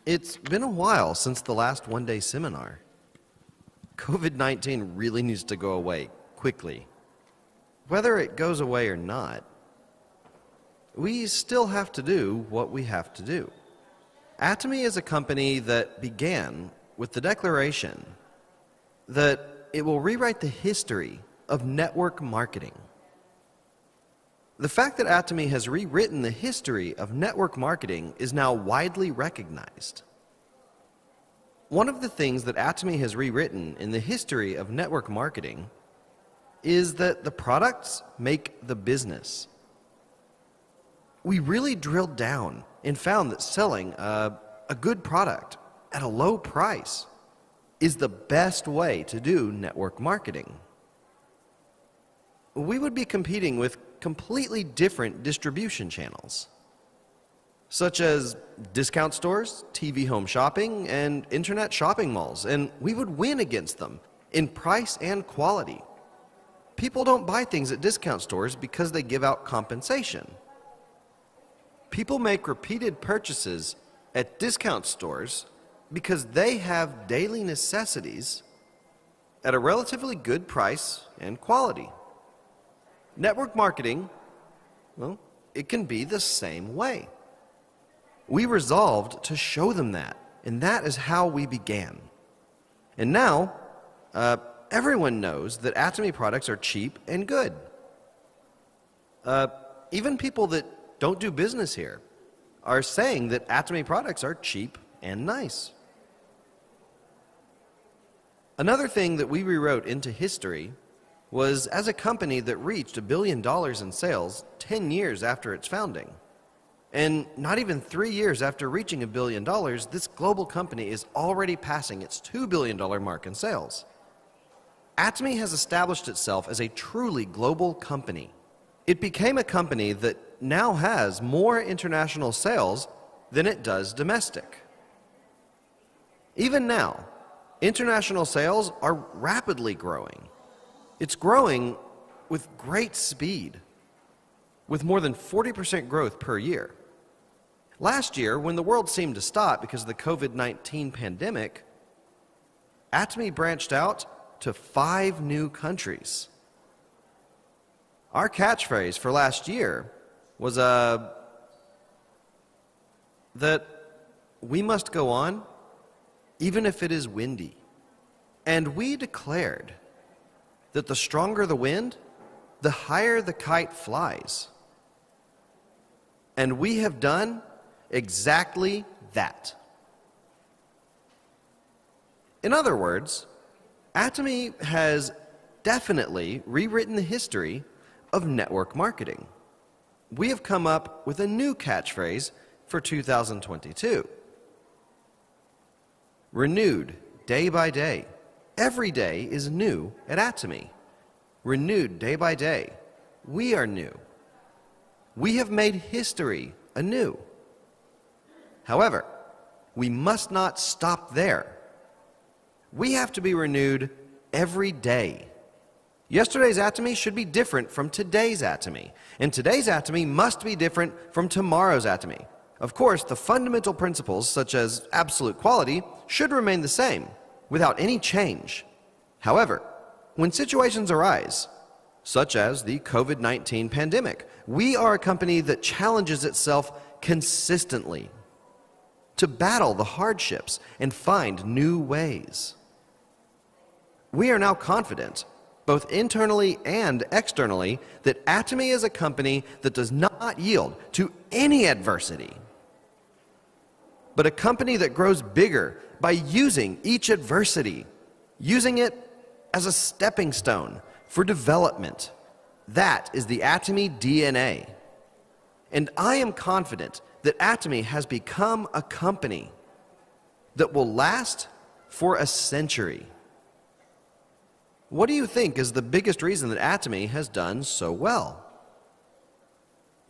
It's been a while since the last one-day seminar. COVID-19 really needs to go away quickly. Whether it goes away or not, we still have to do what we have to do. Atomy is a company that began with the declaration that it will rewrite the history of network marketing. The fact that Atomy has rewritten the history of network marketing is now widely recognized. One of the things that Atomy has rewritten in the history of network marketing is that the products make the business. We really drilled down and found that selling a good product at a low price is the best way to do network marketing. We would be competing with completely different distribution channels, such as discount stores, TV home shopping, and internet shopping malls, and we would win against them in price and quality. People don't buy things at discount stores because they give out compensation. People make repeated purchases at discount stores because they have daily necessities at a relatively good price and quality. Network marketing, well, it can be the same way. We resolved to show them that, and that is how we began. And now, everyone knows that Atomy products are cheap and good. Even people that don't do business here are saying that Atomy products are cheap and nice. Another thing that we rewrote into history was as a company that reached $1 billion in sales 10 years after its founding. And not even 3 years after reaching $1 billion, this global company is already passing its $2 billion mark in sales. Atomy has established itself as a truly global company. It became a company that now has more international sales than it does domestic. Even now, international sales are rapidly growing. It's growing with great speed, with more than 40% growth per year. Last year, when the world seemed to stop because of the COVID-19 pandemic, Atomy branched out to 5 new countries. Our catchphrase for last year was that we must go on even if it is windy. And we declared that the stronger the wind, the higher the kite flies. And we have done exactly that. In other words, Atomy has definitely rewritten the history of network marketing. We have come up with a new catchphrase for 2022. Renewed day by day. Every day is new at Atomy. Renewed day by day. We are new. We have made history anew. However, we must not stop there. We have to be renewed every day. Yesterday's Atomy should be different from today's Atomy, and today's Atomy must be different from tomorrow's Atomy. Of course, the fundamental principles, such as absolute quality, should remain the same, without any change. However, when situations arise, such as the COVID-19 pandemic, we are a company that challenges itself consistently to battle the hardships and find new ways. We are now confident, both internally and externally, that Atomy is a company that does not yield to any adversity, but a company that grows bigger by using each adversity, using it as a stepping stone for development. That is the Atomy DNA. And I am confident that Atomy has become a company that will last for a century. What do you think is the biggest reason that Atomy has done so well?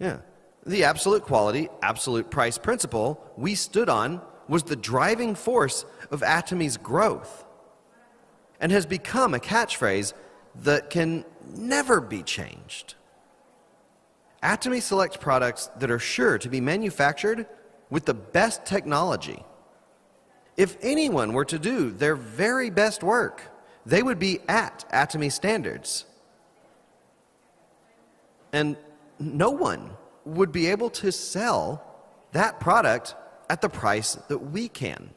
The absolute quality, absolute price principle we stood on was the driving force of Atomy's growth and has become a catchphrase that can never be changed. Atomy selects products that are sure to be manufactured with the best technology If anyone were to do their very best work, they would be at Atomy standards. And no one would be able to sell that product at the price that we can.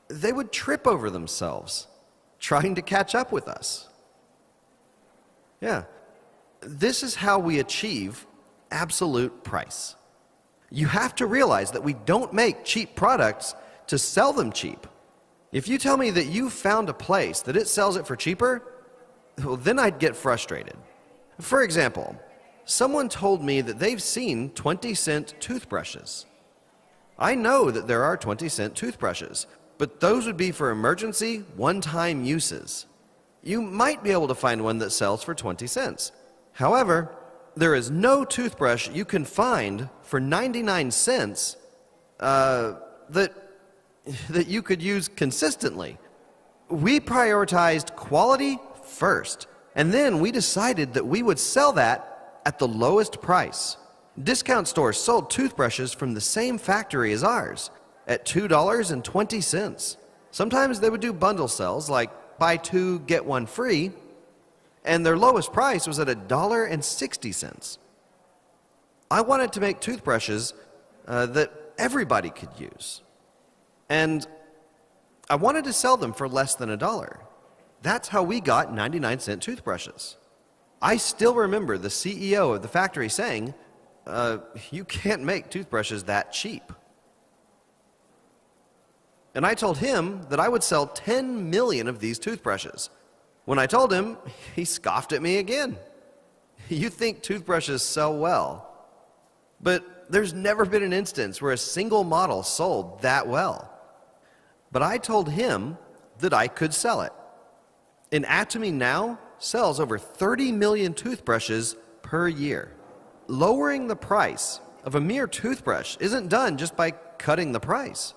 They would trip over themselves trying to catch up with us. Yeah, this is how we achieve absolute price. You have to realize that we don't make cheap products to sell them cheap. If you tell me that you found a place that it sells it for cheaper, well, then I'd get frustrated. For example, someone told me that they've seen 20-cent toothbrushes. I know that there are 20-cent toothbrushes, but those would be for emergency, one-time uses. You might be able to find one that sells for 20 cents. However, there is no toothbrush you can find for 99 cents that you could use consistently. We prioritized quality first, and then we decided that we would sell that at the lowest price. Discount stores sold toothbrushes from the same factory as ours at $2.20. Sometimes they would do bundle sales like buy two, get one free, and their lowest price was at $1.60. I wanted to make toothbrushes that everybody could use. And I wanted to sell them for less than $1. That's how we got 99-cent toothbrushes. I still remember the CEO of the factory saying, you can't make toothbrushes that cheap. And I told him that I would sell 10 million of these toothbrushes. When I told him, he scoffed at me again. You think toothbrushes sell well, but there's never been an instance where a single model sold that well. But I told him that I could sell it. And Atomy now sells over 30 million toothbrushes per year. Lowering the price of a mere toothbrush isn't done just by cutting the price.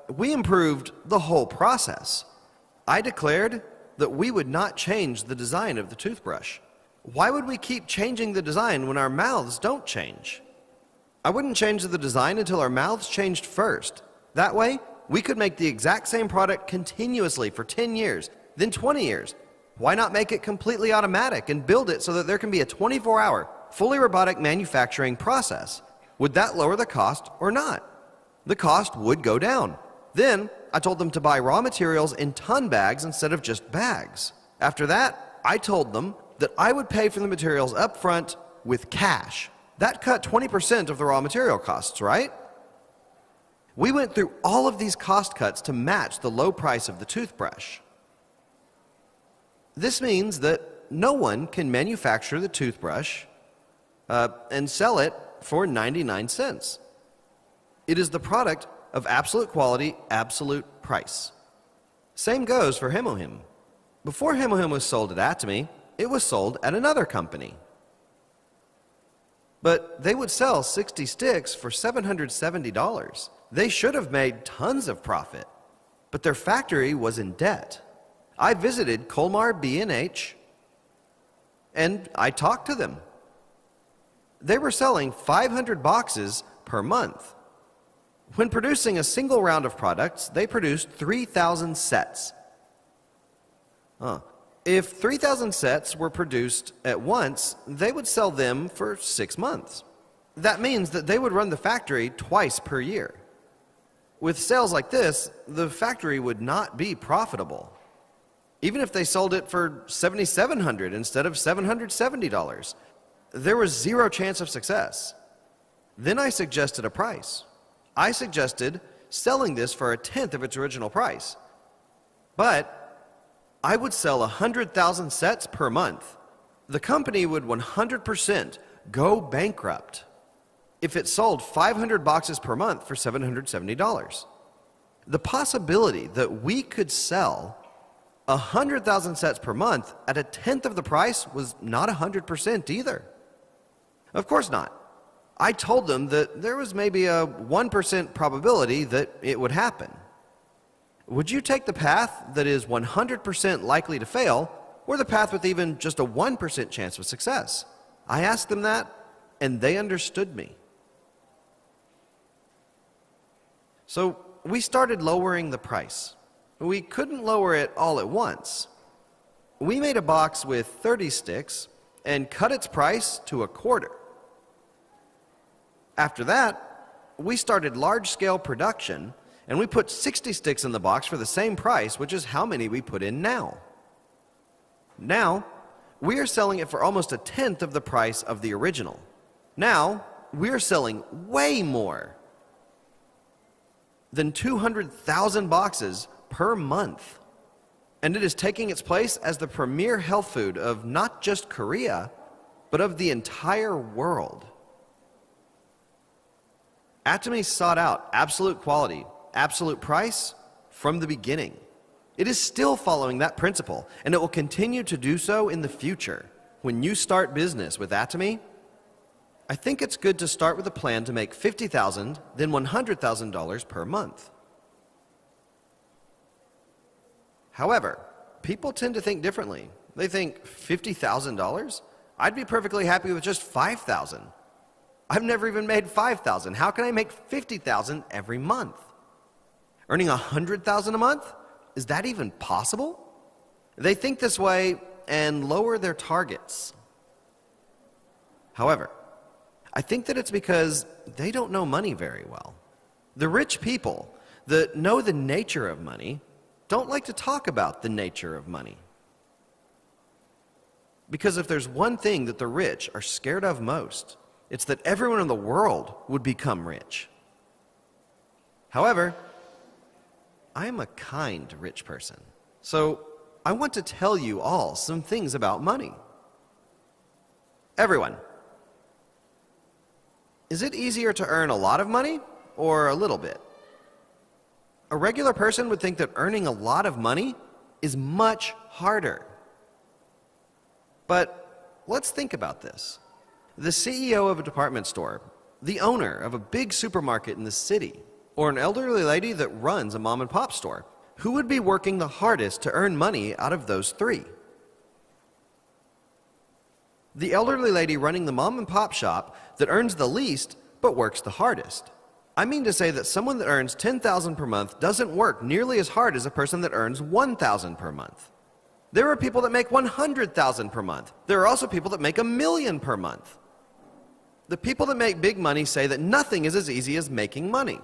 We improved the whole process. I declared that we would not change the design of the toothbrush. Why would we keep changing the design when our mouths don't change? I wouldn't change the design until our mouths changed first. That way, we could make the exact same product continuously for 10 years, then 20 years. Why not make it completely automatic and build it so that there can be a 24-hour, fully robotic manufacturing process? Would that lower the cost or not? The cost would go down. Then, I told them to buy raw materials in ton bags instead of just bags. After that, I told them that I would pay for the materials up front with cash. That cut 20% of the raw material costs, right? We went through all of these cost cuts to match the low price of the toothbrush. This means that no one can manufacture the toothbrush and sell it for 99 cents. It is the product of absolute quality, absolute price. Same goes for Hemohim. Before Hemohim was sold at Atomy, it was sold at another company. But they would sell 60 sticks for $770. They should have made tons of profit, but their factory was in debt. I visited Colmar B&H, and I talked to them. They were selling 500 boxes per month. When producing a single round of products, they produced 3,000 sets. If 3,000 sets were produced at once, they would sell them for 6 months. That means that they would run the factory twice per year. With sales like this, the factory would not be profitable. Even if they sold it for $7,700 instead of $770, there was zero chance of success. Then I suggested a price. I suggested selling this for 1/10 of its original price. But I would sell 100,000 sets per month. The company would 100% go bankrupt if it sold 500 boxes per month for $770. The possibility that we could sell 100,000 sets per month at 1/10 of the price was not 100% either. Of course not. I told them that there was maybe a 1% probability that it would happen. Would you take the path that is 100% likely to fail, or the path with even just a 1% chance of success? I asked them that, and they understood me. So we started lowering the price. We couldn't lower it all at once. We made a box with 30 sticks and cut its price to a quarter. After that, we started large-scale production, and we put 60 sticks in the box for the same price, which is how many we put in now. Now, we are selling it for almost a tenth of the price of the original. Now, we're selling way more than 200,000 boxes per month. And it is taking its place as the premier health food of not just Korea, but of the entire world. Atomy sought out absolute quality, absolute price from the beginning. It is still following that principle, and it will continue to do so in the future. When you start business with Atomy, I think it's good to start with a plan to make $50,000, then $100,000 per month. However, people tend to think differently. They think, $50,000? I'd be perfectly happy with just $5,000. I've never even made $5,000. How can I make $50,000 every month? Earning $100,000 a month? Is that even possible? They think this way and lower their targets. However, I think that it's because they don't know money very well. The rich people that know the nature of money don't like to talk about the nature of money. Because if there's one thing that the rich are scared of most, it's that everyone in the world would become rich. However, I am a kind rich person, so I want to tell you all some things about money. Everyone, is it easier to earn a lot of money or a little bit? A regular person would think that earning a lot of money is much harder. But let's think about this. The CEO of a department store, the owner of a big supermarket in the city, or an elderly lady that runs a mom and pop store, who would be working the hardest to earn money out of those three? The elderly lady running the mom and pop shop that earns the least but works the hardest. I mean to say that someone that earns $10,000 per month doesn't work nearly as hard as a person that earns $1,000 per month. There are people that make $100,000 per month. There are also people that make $1 million per month. The people that make big money say that nothing is as easy as making money.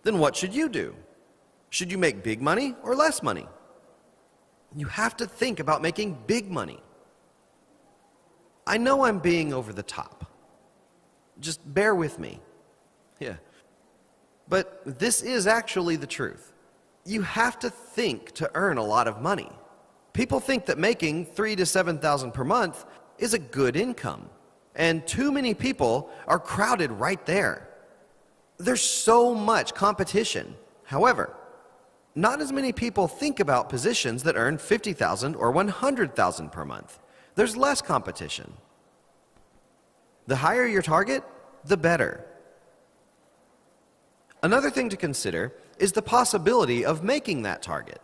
Then what should you do? Should you make big money or less money? You have to think about making big money. I know I'm being over the top. Just bear with me. Yeah. But this is actually the truth. You have to think to earn a lot of money. People think that making $3,000 to $7,000 per month is a good income. And too many people are crowded right there. There's so much competition. However, not as many people think about positions that earn $50,000 or $100,000 per month. There's less competition. The higher your target, the better. Another thing to consider is the possibility of making that target.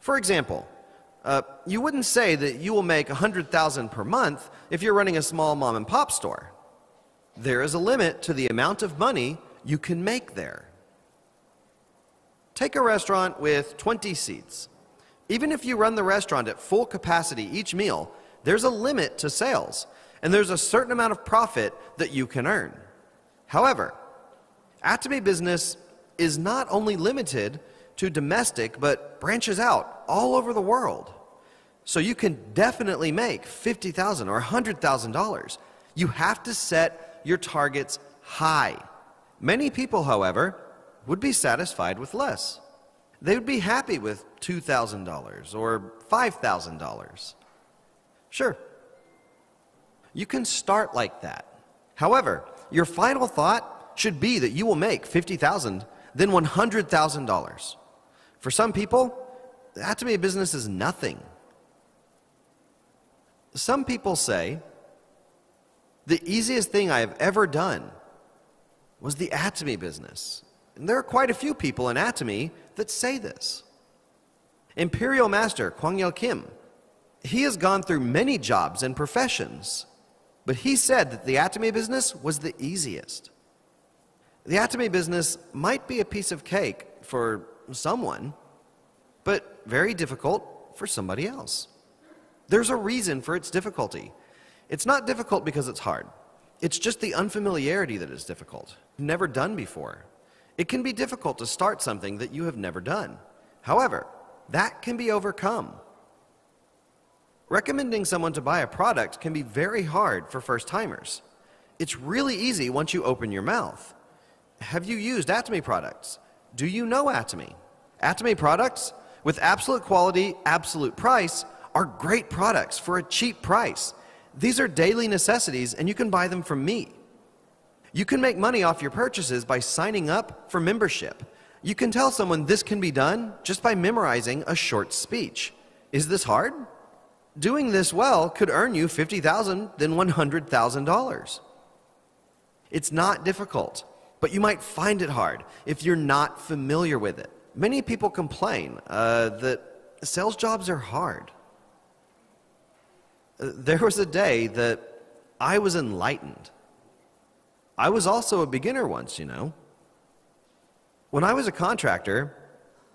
For example, you wouldn't say that you will make $100,000 per month if you're running a small mom and pop store. There is a limit to the amount of money you can make there. Take a restaurant with 20 seats. Even if you run the restaurant at full capacity each meal, there's a limit to sales, and there's a certain amount of profit that you can earn. However, Atomy business is not only limited to domestic, but branches out all over the world. So you can definitely make $50,000 or $100,000. You have to set your targets high. Many people, however, would be satisfied with less. They would be happy with $2,000 or $5,000. Sure, you can start like that. However, your final thought should be that you will make $50,000, then $100,000. For some people, the Atomy business is nothing. Some people say, the easiest thing I have ever done was the Atomy business. And there are quite a few people in Atomy that say this. Imperial Master Kwang-Yel Kim, he has gone through many jobs and professions, but he said that the Atomy business was the easiest. The Atomy business might be a piece of cake for someone, but very difficult for somebody else. There's a reason for its difficulty. It's not difficult because it's hard. It's just the unfamiliarity that is difficult, never done before. It can be difficult to start something that you have never done. However, that can be overcome. Recommending someone to buy a product can be very hard for first-timers. It's really easy once you open your mouth. Have you used Atomy products? Do you know Atomy? Atomy products, with absolute quality, absolute price, are great products for a cheap price. These are daily necessities, and you can buy them from me. You can make money off your purchases by signing up for membership. You can tell someone this can be done just by memorizing a short speech. Is this hard? Doing this well could earn you $50,000, then $100,000. It's not difficult, but you might find it hard if you're not familiar with it. Many people complain that sales jobs are hard. There was a day that I was enlightened. I was also a beginner once, you know. When I was a contractor,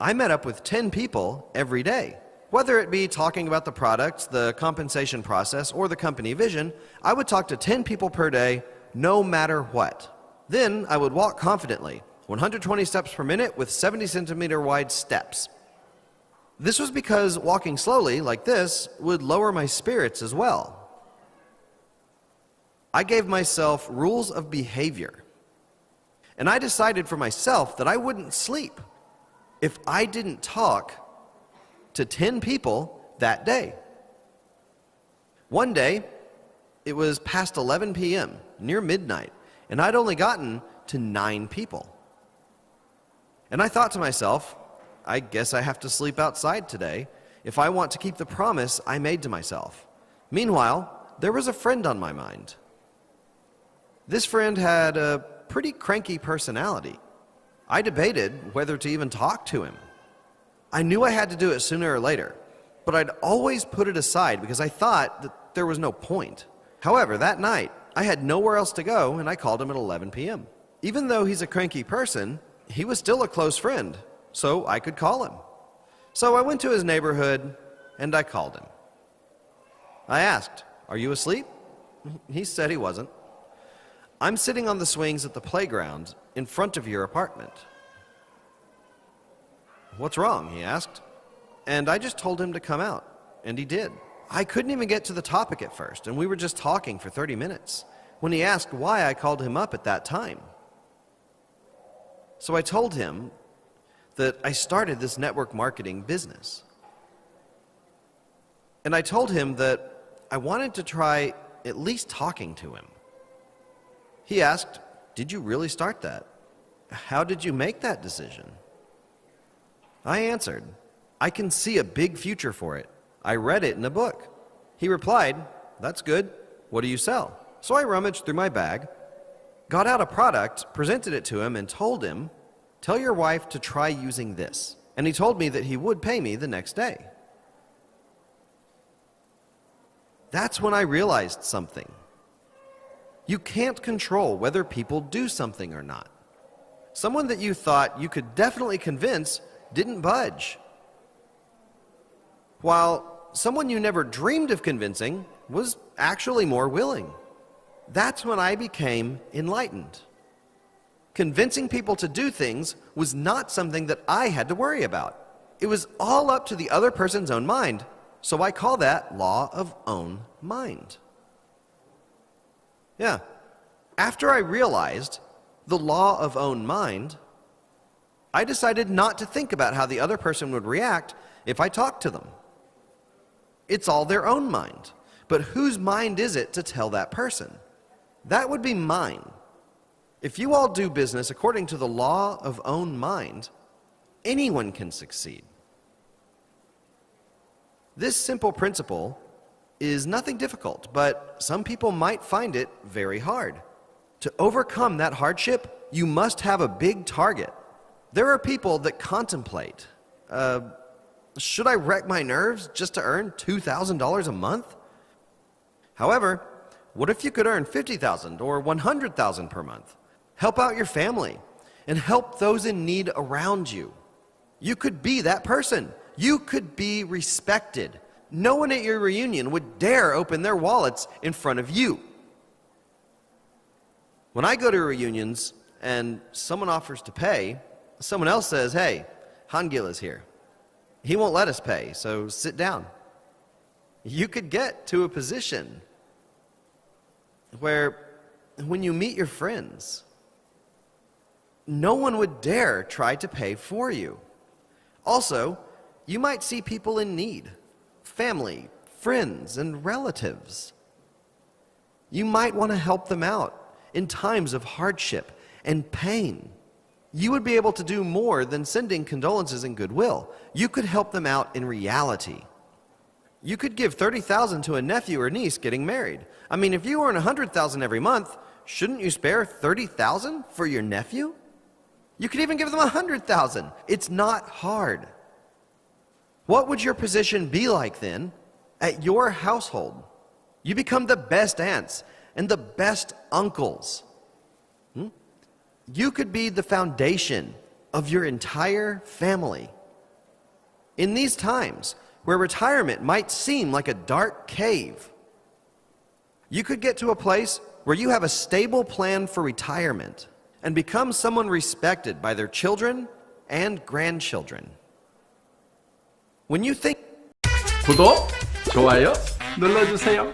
I met up with 10 people every day. Whether it be talking about the products, the compensation process, or the company vision, I would talk to 10 people per day, no matter what. Then I would walk confidently, 120 steps per minute with 70-centimeter wide steps. This was because walking slowly, like this, would lower my spirits as well. I gave myself rules of behavior. And I decided for myself that I wouldn't sleep if I didn't talk to 10 people that day. One day, it was past 11 p.m., near midnight, and I'd only gotten to 9 people. And I thought to myself, I guess I have to sleep outside today if I want to keep the promise I made to myself. Meanwhile, there was a friend on my mind. This friend had a pretty cranky personality. I debated whether to even talk to him. I knew I had to do it sooner or later, but I'd always put it aside because I thought that there was no point. However, that night, I had nowhere else to go, and I called him at 11 p.m. Even though he's a cranky person, he was still a close friend, so I could call him. So I went to his neighborhood, and I called him. I asked, "Are you asleep?" He said he wasn't. "I'm sitting on the swings at the playground in front of your apartment." "What's wrong?" he asked. And I just told him to come out, and he did. I couldn't even get to the topic at first, and we were just talking for 30 minutes when he asked why I called him up at that time. So I told him that I started this network marketing business. And I told him that I wanted to try at least talking to him. He asked, "Did you really start that? How did you make that decision?" I answered, "I can see a big future for it. I read it in a book." He replied, "That's good. What do you sell?" So I rummaged through my bag, got out a product, presented it to him, and told him, "Tell your wife to try using this." And he told me that he would pay me the next day. That's when I realized something. You can't control whether people do something or not. Someone that you thought you could definitely convince didn't budge, while someone you never dreamed of convincing was actually more willing. That's when I became enlightened. Convincing people to do things was not something that I had to worry about. It was all up to the other person's own mind, so I call that law of own mind. Yeah. After I realized the law of own mind, I decided not to think about how the other person would react if I talked to them. It's all their own mind. But whose mind is it to tell that person? That would be mine. If you all do business according to the law of own mind, anyone can succeed. This simple principle is nothing difficult, but some people might find it very hard. To overcome that hardship, you must have a big target. There are people that contemplate, should I wreck my nerves just to earn $2,000 a month? However, what if you could earn $50,000 or $100,000 per month? help out your family, and help those in need around you. You could be that person. You could be respected. No one at your reunion would dare open their wallets in front of you. When I go to reunions and someone offers to pay, someone else says, "Hey, Gill is here. He won't let us pay, so sit down." You could get to a position where when you meet your friends, no one would dare try to pay for you. Also, you might see people in need, family, friends, and relatives. You might want to help them out in times of hardship and pain. You would be able to do more than sending condolences and goodwill. You could help them out in reality. You could give $30,000 to a nephew or niece getting married. I mean, if you earn $100,000 every month, shouldn't you spare $30,000 for your nephew? You could even give them $100,000. It's not hard. What would your position be like then at your household? You become the best aunts and the best uncles. You could be the foundation of your entire family. In these times where retirement might seem like a dark cave, you could get to a place where you have a stable plan for retirement and become someone respected by their children and grandchildren. When you think 구독, 좋아요 눌러주세요.